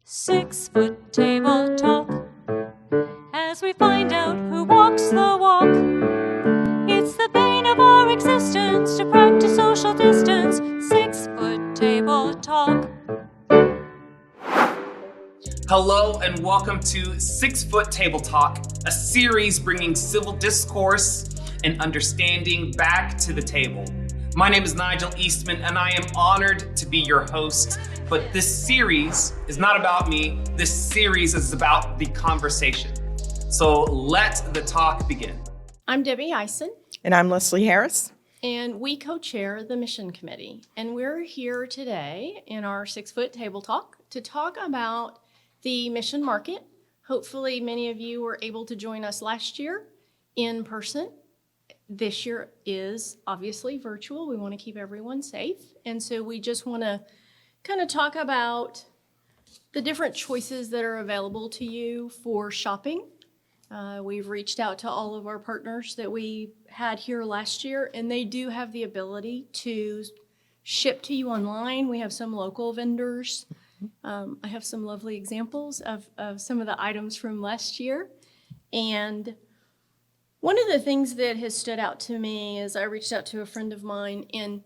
6-foot table talk as we find out who walks the walk. It's the bane of our existence to practice social distance. 6-foot table talk. Hello and welcome to 6-Foot Table Talk, a series bringing civil discourse and understanding back to the table. My name is Nigel Eastman and I am honored to be your host. But this series is not about me. This series is about the conversation. So let the talk begin. I'm Debbie Eisen. And I'm Leslie Harris. And we co-chair the Mission Committee. And we're here today in our 6-Foot Table Talk to talk about the mission market. Hopefully many of you were able to join us last year in person. This year is obviously virtual. We want to keep everyone safe. And so we just want to kind of talk about the different choices that are available to you for shopping. We've reached out to all of our partners that we had here last year, and they do have the ability to ship to you online. We have some local vendors. I have some lovely examples of some of the items from last year. And one of the things that has stood out to me is I reached out to a friend of mine, and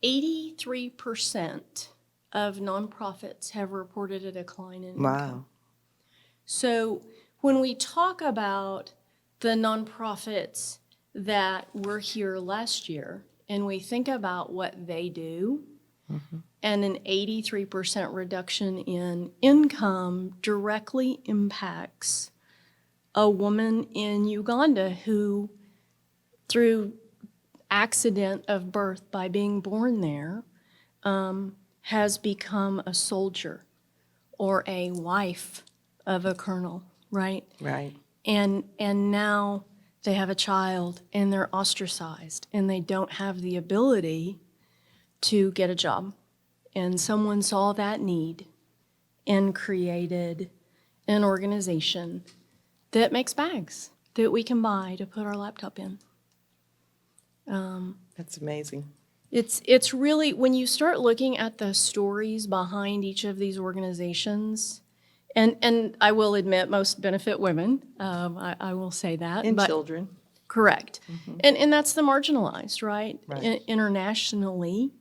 83% of nonprofits have reported a decline in income. Wow. So when we talk about the nonprofits that were here last year, and we think about what they do, and an 83% reduction in income directly impacts a woman in Uganda who, through accident of birth by being born there, has become a soldier or a wife of a colonel, right? Right. And now they have a child and they're ostracized and they don't have the ability to get a job. And someone saw that need and created an organization that makes bags that we can buy to put our laptop in. That's amazing. It's really, when you start looking at the stories behind each of these organizations, and I will admit most benefit women, I will say that. And children. Correct. And that's the marginalized, right? Right. Internationally.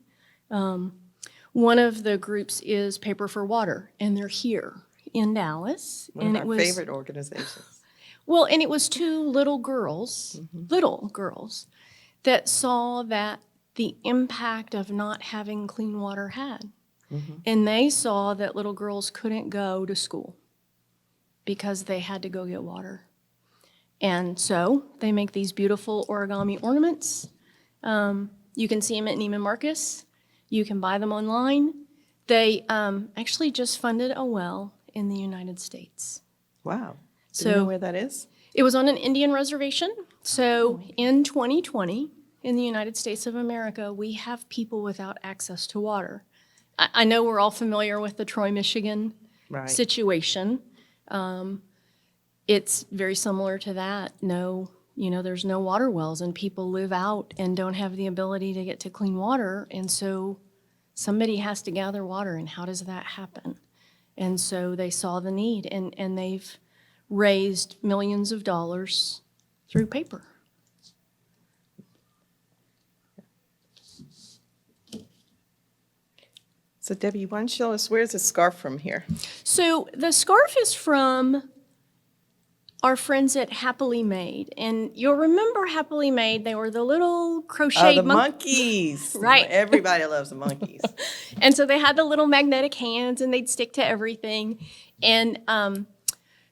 One of the groups is Paper for Water, and they're here in Dallas. One of our favorite organizations. Well, and it was two little girls, that saw that the impact of not having clean water had. And they saw that little girls couldn't go to school because they had to go get water. And so they make these beautiful origami ornaments. You can see them at Neiman Marcus. You can buy them online. They actually just funded a well in the United States. Wow. Do you know where that is? It was on an Indian reservation. So in 2020, in the United States of America, we have people without access to water. I know we're all familiar with the Troy, Michigan situation. It's very similar to that. There's no water wells and people live out and don't have the ability to get to clean water. And so somebody has to gather water, and how does that happen? And so they saw the need, and they've raised millions of dollars through paper. So Debbie, why don't you show us, where's the scarf from here? So the scarf is from our friends at Happily Made. And you'll remember Happily Made. They were the little crocheted monkeys. Right. Everybody loves the monkeys. And so they had the little magnetic hands, and they'd stick to everything. And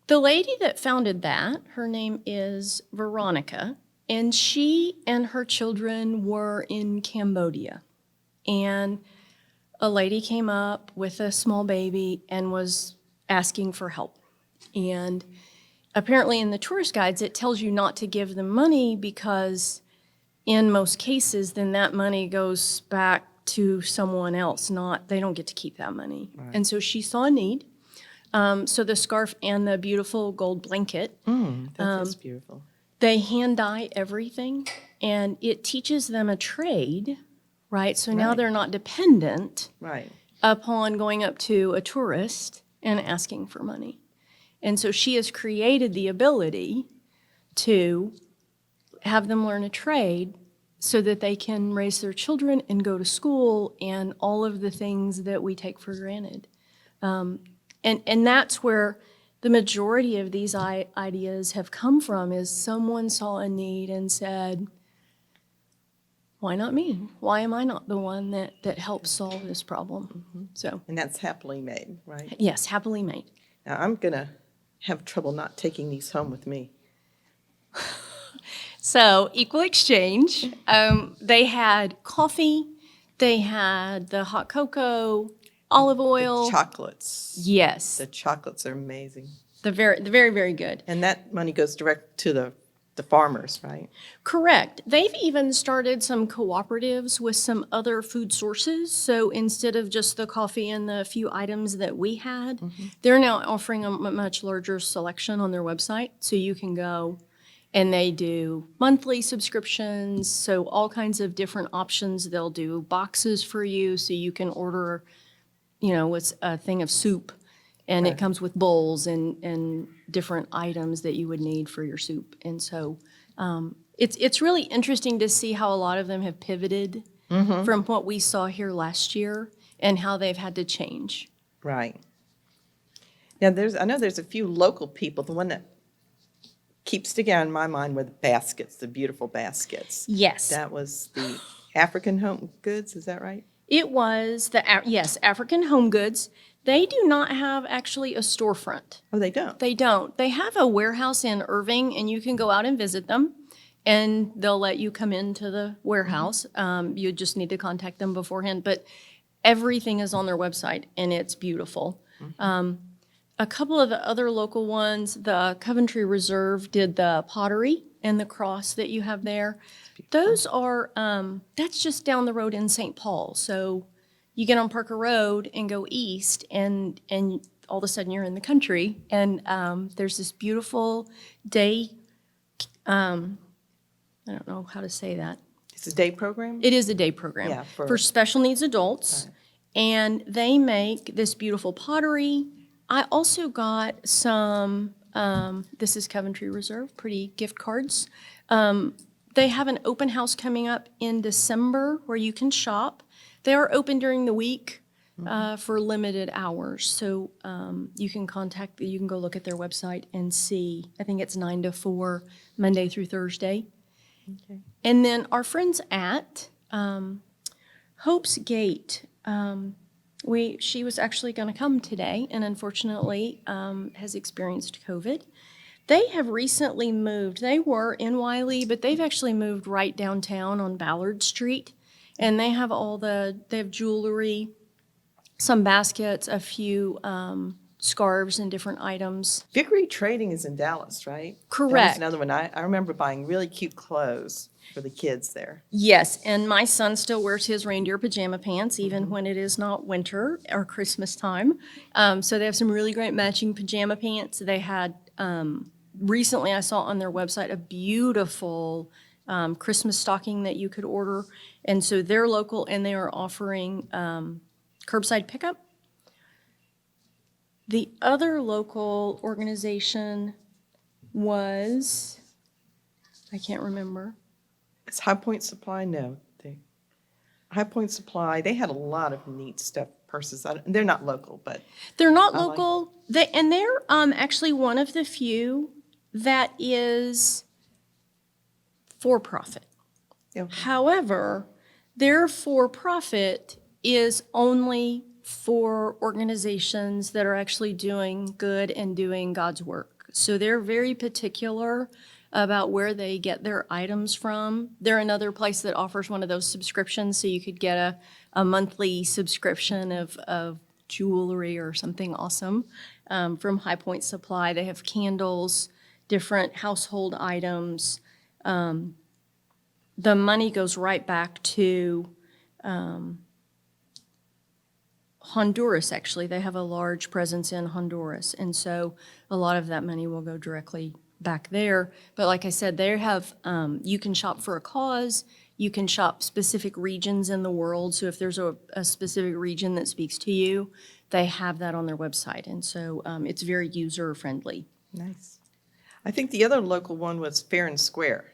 the lady that founded that, her name is Veronica, and she and her children were in Cambodia. And a lady came up with a small baby and was asking for help. And apparently in the tourist guides, it tells you not to give them money because in most cases, then that money goes back to someone else, they don't get to keep that money. Right. And so she saw a need. So the scarf and the beautiful gold blanket. That is beautiful. They hand dye everything, and it teaches them a trade, right? So now they're not dependent upon going up to a tourist and asking for money. And so she has created the ability to have them learn a trade so that they can raise their children and go to school and all of the things that we take for granted. And that's where the majority of these ideas have come from, is someone saw a need and said, why not me? Why am I not the one that helps solve this problem? So, And that's happily made, right? yes, happily made. Now, I'm going to have trouble not taking these home with me. So, Equal Exchange, they had coffee, they had the hot cocoa, olive oil. The chocolates. Yes, The chocolates are amazing. the very, very good. And that money goes direct to the farmers, right? Correct. They've even started some cooperatives with some other food sources. So instead of just the coffee and the few items that we had, they're now offering a much larger selection on their website. So you can go, and they do monthly subscriptions, so all kinds of different options. They'll do boxes for you, so you can order, what's a thing of soup, and it comes with bowls and different items that you would need for your soup. And so it's really interesting to see how a lot of them have pivoted from what we saw here last year and how they've had to change. Right. Now, I know there's a few local people. The one that keeps sticking out in my mind were the baskets, the beautiful baskets. Yes. That was the African Home Goods, is that right? It was yes, African Home Goods. They do not have actually a storefront. Oh, they don't? They don't. They have a warehouse in Irving, and you can go out and visit them, and they'll let you come into the warehouse. You just need to contact them beforehand, but everything is on their website, and it's beautiful. A couple of the other local ones, the Coventry Reserve did the pottery and the cross that you have there. Those are, that's just down the road in St. Paul. So you get on Parker Road and go east, and all of a sudden you're in the country. And there's this beautiful day, I don't know how to say that. It's a day program? It is a day program Yeah, for special needs adults. Right. And they make this beautiful pottery. I also got some, this is Coventry Reserve, pretty gift cards. They have an open house coming up in December where you can shop. They are open during the week for limited hours. So you can go look at their website and see. I think it's 9 to 4, Monday through Thursday. Okay. And then our friends at Hope's Gate, she was actually going to come today, and unfortunately has experienced COVID. They have recently moved. They were in Wiley, but they've actually moved right downtown on Ballard Street, and they have they have jewelry, some baskets, a few scarves and different items. Vickery Trading is in Dallas, right? Correct. That was another one. I remember buying really cute clothes for the kids there. Yes, and my son still wears his reindeer pajama pants even when it is not winter or Christmas time. So they have some really great matching pajama pants. They had, recently I saw on their website a beautiful Christmas stocking that you could order. And so they're local, and they are offering curbside pickup. The other local organization was, I can't remember. It's High Point Supply? No. High Point Supply, they had a lot of neat stuff, purses. They're not local, but. They're not I like local. They're actually one of the few that is for-profit. Yeah. However, their for-profit is only for organizations that are actually doing good and doing God's work. So they're very particular about where they get their items from. They're another place that offers one of those subscriptions, so you could get a monthly subscription of jewelry or something awesome from High Point Supply. They have candles, different household items. The money goes right back to Honduras, actually. They have a large presence in Honduras, and so a lot of that money will go directly back there. But like I said, they have, you can shop for a cause, you can shop specific regions in the world. So if there's a specific region that speaks to you, they have that on their website. And so it's very user-friendly. Nice. I think the other local one was Fair and Square.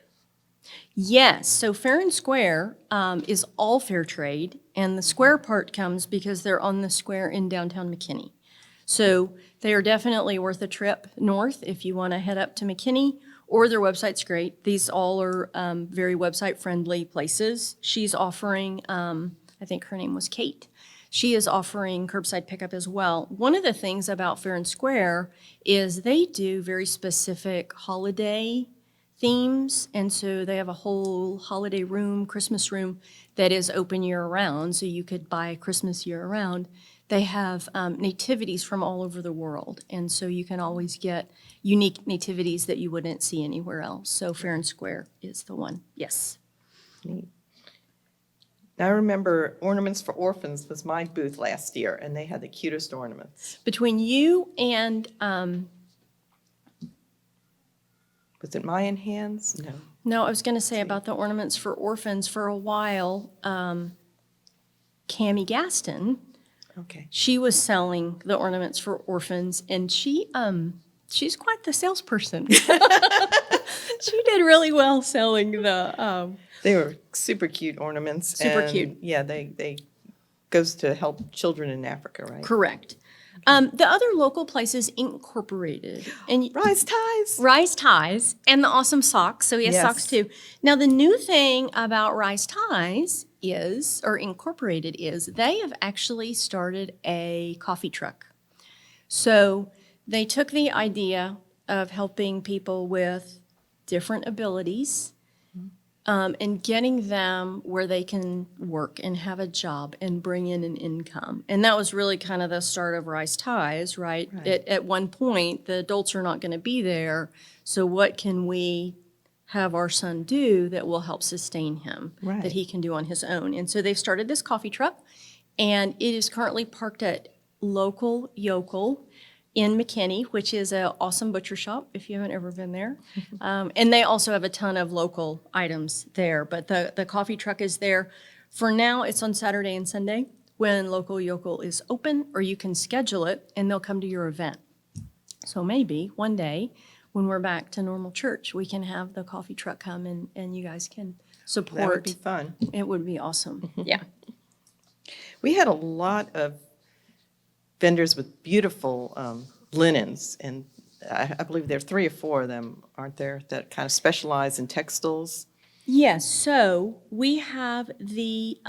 Yes, so Fair and Square is all fair trade, and the square part comes because they're on the square in downtown McKinney. So they are definitely worth a trip north if you want to head up to McKinney, or their website's great. These all are very website-friendly places. She's offering, I think her name was Kate. She is offering curbside pickup as well. One of the things about Fair and Square is they do very specific holiday themes, and so they have a whole holiday room, Christmas room, that is open year-round, so you could buy Christmas year-round. They have nativities from all over the world, and so you can always get unique nativities that you wouldn't see anywhere else. So Fair and Square is the one, yes. Neat. I remember Ornaments for Orphans was my booth last year, and they had the cutest ornaments. Between you and, Was it Mayan Hands? No. no, I was going to say about the Ornaments for Orphans for a while, Cammie Gaston, Okay. she was selling the Ornaments for Orphans, and she's quite the salesperson. She did really well selling the, They were super cute ornaments. Super and, cute. Yeah, they goes to help children in Africa, right? correct. The other local place is Incorporated, and Rise Ties. Rise Ties, and the awesome socks. So he has Yes. socks too. Now the new thing about Rise Ties is, or Incorporated is, they have actually started a coffee truck. So they took the idea of helping people with different abilities and getting them where they can work and have a job and bring in an income. And that was really kind of the start of Rise Ties, right? Right. At one point, the adults are not going to be there, so what can we have our son do that will help sustain him, Right. that he can do on his own? And so they've started this coffee truck, and it is currently parked at Local Yokel in McKinney, which is an awesome butcher shop if you haven't ever been there. And they also have a ton of local items there, but the coffee truck is there. For now, it's on Saturday and Sunday when Local Yokel is open, or you can schedule it and they'll come to your event. So maybe one day when we're back to normal church, we can have the coffee truck come and you guys can support. That would be fun. It would be awesome. Yeah. We had a lot of vendors with beautiful linens, and I believe there are 3 or 4 of them, aren't there, that kind of specialize in textiles? Yes, so we have the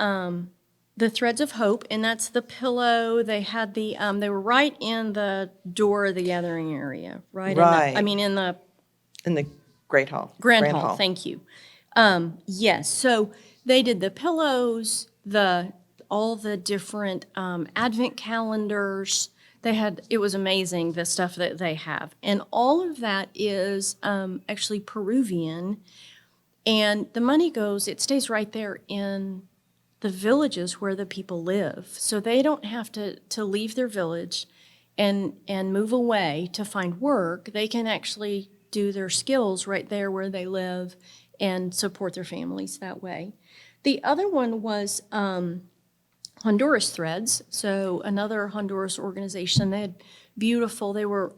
Threads of Hope, and that's the pillow. They had the they were right in the door of the gathering area, right? Right. In the In the Great Hall. Grand Hall. Thank you. Yes, so they did the pillows, all the different advent calendars. It was amazing, the stuff that they have. And all of that is actually Peruvian. And the money it stays right there in the villages where the people live. So they don't have to leave their village and move away to find work. They can actually do their skills right there where they live and support their families that way. The other one was Honduras Threads, so another Honduras organization. They were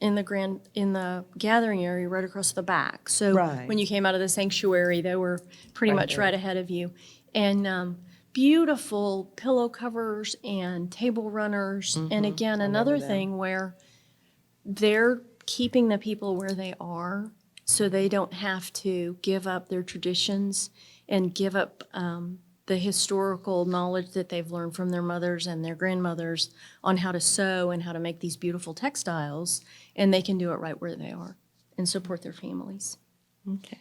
in the gathering area right across the back. So Right. when you came out of the sanctuary, they were pretty Right much there. right ahead of you. And beautiful pillow covers and table runners. And again, another remember them. thing where they're keeping the people where they are so they don't have to give up their traditions and give up the historical knowledge that they've learned from their mothers and their grandmothers on how to sew and how to make these beautiful textiles, and they can do it right where they are and support their families. Okay.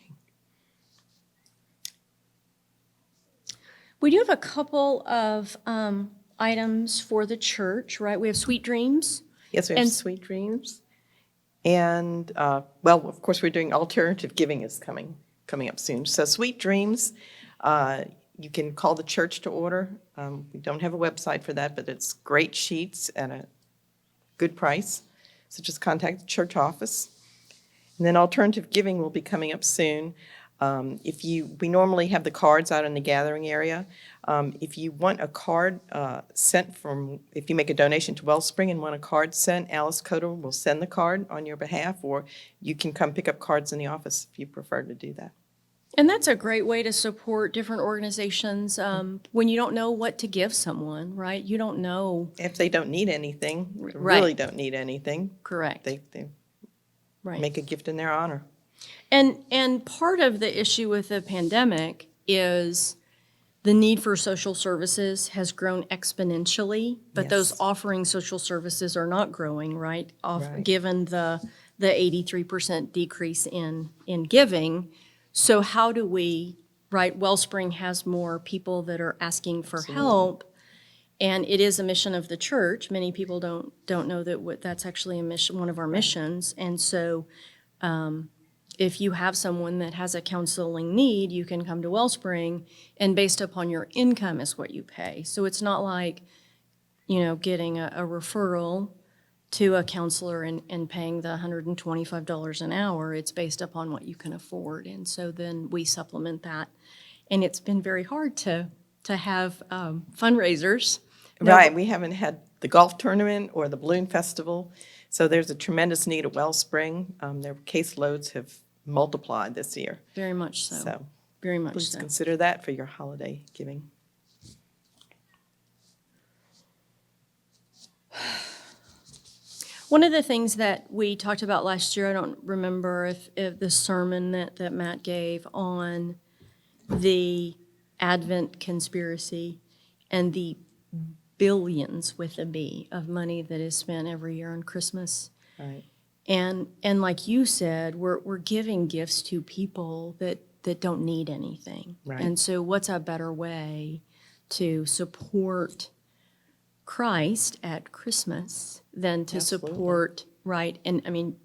We do have a couple of items for the church, right? We have Sweet Dreams. Yes, we have And- Sweet Dreams. And, well, of course, we're doing alternative giving is coming up soon. So Sweet Dreams, you can call the church to order. We don't have a website for that, but it's great sheets at a good price. So just contact the church office. And then alternative giving will be coming up soon. We normally have the cards out in the gathering area. If you want a card if you make a donation to Wellspring and want a card sent, Alice Coder will send the card on your behalf, or you can come pick up cards in the office if you prefer to do that. And that's a great way to support different organizations when you don't know what to give someone, right? You don't know. If they don't need anything, Right. really don't need anything, Correct. they Right. make a gift in their honor. And part of the issue with the pandemic is the need for social services has grown exponentially, but those Yes. offering social services are not growing, right? Right. Given the 83% decrease in giving. So how do we, right, Wellspring has more people that are asking for help, and it is a mission of the church. Many people don't know that that's actually a mission, one of our missions. And so if you have someone that has a counseling need, you can come to Wellspring, and based upon your income is what you pay. So it's not like, getting a referral to a counselor and paying the $125 an hour. It's based upon what you can afford. And so then we supplement that. And it's been very hard to have fundraisers. Right, we haven't had the golf tournament or the balloon festival, so there's a tremendous need at Wellspring. Their caseloads have multiplied this year, Very much so. so Very much please so. consider that for your holiday giving. One of the things that we talked about last year, I don't remember if the sermon that Matt gave on the Advent conspiracy and the billions with a B of money that is spent every year on Christmas. Right. And like you said, we're giving gifts to people that don't need anything. Right. And so what's a better way to support Christ at Christmas than to Absolutely. support, right? And I mean,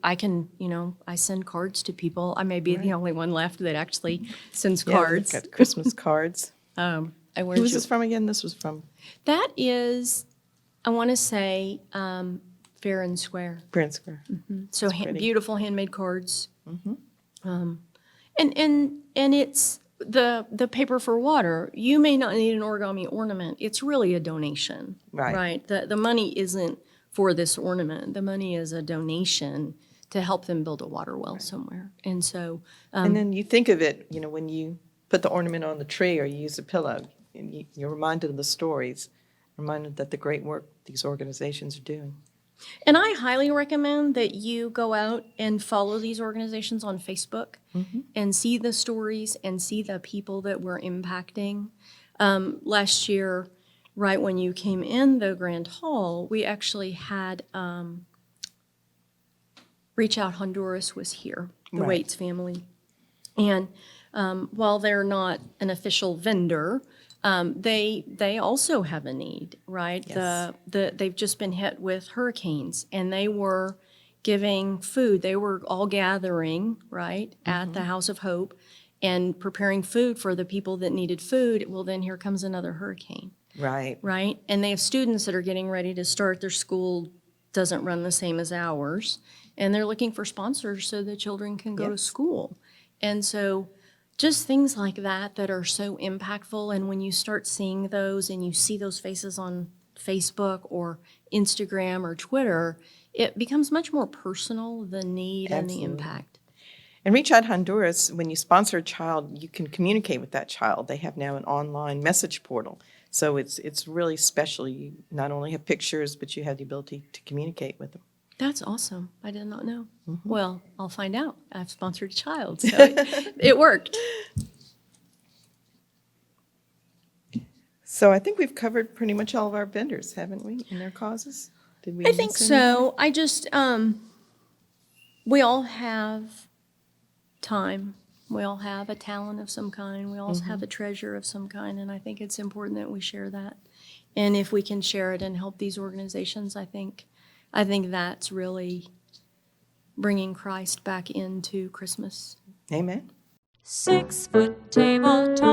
I send cards to people. I may be the only one left that actually sends Yeah, cards. we've got Christmas cards. I Who was this from again? This was from That is, I want to say, fair and square. Brand Square. So pretty. beautiful handmade cards. And it's the paper for water. You may not need an origami ornament. It's really a donation. Right. Right. The money isn't for this ornament. The money is a donation to help them build a water well somewhere. And so, And then you think of it, when you put the ornament on the tree or you use a pillow, and you're reminded of the stories, reminded that the great work these organizations are doing. and I highly recommend that you go out and follow these organizations on Facebook and see the stories and see the people that we're impacting. Last year, right when you came in the Grand Hall, we actually had Reach Out Honduras was here, the Right. Waits family. And while they're not an official vendor, they also have a need, right? Yes. They've just been hit with hurricanes, and they were giving food. They were all gathering, right, at the House of Hope and preparing food for the people that needed food. Well, then here comes another hurricane, Right. right? And they have students that are getting ready to start their school, doesn't run the same as ours, and they're looking for sponsors so the children can go to Yes. school. And so just things like that are so impactful. And when you start seeing those and you see those faces on Facebook or Instagram or Twitter, it becomes much more personal, the need and the Absolutely. impact. And Reach Out Honduras, when you sponsor a child, you can communicate with that child. They have now an online message portal. So it's really special. You not only have pictures, but you have the ability to communicate with them. That's awesome. I did not know. Well, I'll find out. I've sponsored a child, so it worked. So I think we've covered pretty much all of our vendors, haven't we, and their causes? Did we I think miss anything? so. I just, we all have time. We all have a talent of some kind. We all have a treasure of some kind, and I think it's important that we share that. And if we can share it and help these organizations, I think that's really bringing Christ back into Christmas. Amen. 6 Foot Table Talk.